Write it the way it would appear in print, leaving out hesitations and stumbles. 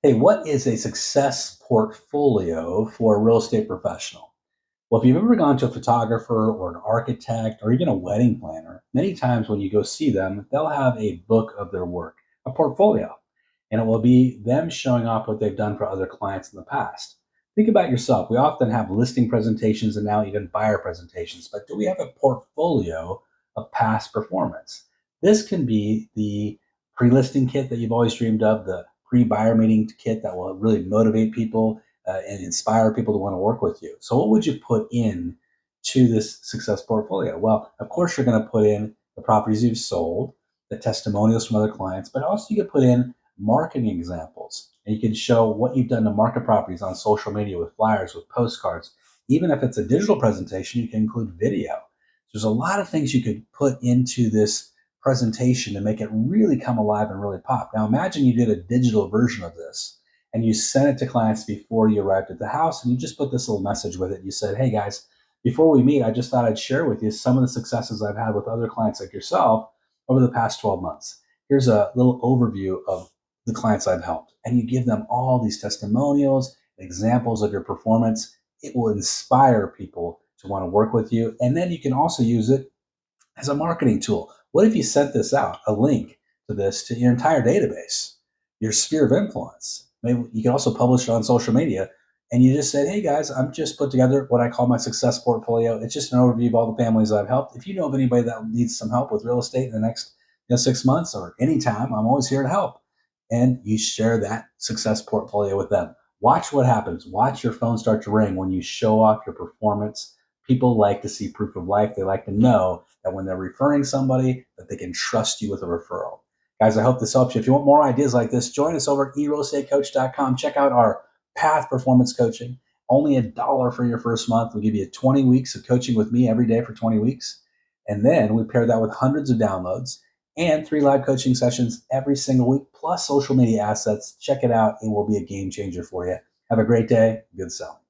Hey, what is a success portfolio for a real estate professional? Well, if you've ever gone to a photographer or an architect or even a wedding planner, many times when you go see them, they'll have a book of their work, a portfolio, and it will be them showing off what they've done for other clients in the past. Think about yourself. We often have listing presentations and now even buyer presentations, but do we have a portfolio of past performance? This can be the pre listing kit that you've always dreamed of, the pre buyer meeting kit that will really motivate people and inspire people to want to work with you. So, what would you put in to this success portfolio? Well, of course, you're going to put in the properties you've sold, the testimonials from other clients, but also you could put in marketing examples. And you can show what you've done to market properties on social media with flyers, with postcards. Even if it's a digital presentation, you can include video. There's a lot of things you could put into this presentation to make it really come alive and really pop. Now, imagine you did a digital version of this and you sent it to clients before you arrived at the house, and you just put this little message with it. You said, "Hey guys, before we meet, I just thought I'd share with you some of the successes I've had with other clients like yourself over the past 12 months. Here's a little overview of the clients I've helped." And you give them all these testimonials, examples of your performance. It will inspire people to want to work with you. And then you can also use it as a marketing tool. What if you sent this out, a link to this to your entire database, your sphere of influence? Maybe you can also publish it on social media. And you just said, "Hey guys, I'm just put together what I call my success portfolio. It's just an overview of all the families I've helped. If you know of anybody that needs some help with real estate in the next 6 months or anytime, I'm always here to help." And you share that success portfolio with them. Watch what happens. Watch your phone start to ring when you show off your performance. People like to see proof of life. They like to know that when they're referring somebody, that they can trust you with a referral. Guys, I hope this helps you. If you want more ideas like this, join us over at eRealEstateCoach.com. Check out our Path Performance Coaching. Only $1 for your first month. We'll give you 20 weeks of coaching with me every day for 20 weeks. And then we pair that with hundreds of downloads and 3 live coaching sessions every single week, plus social media assets. Check it out. It will be a game changer for you. Have a great day. Good selling.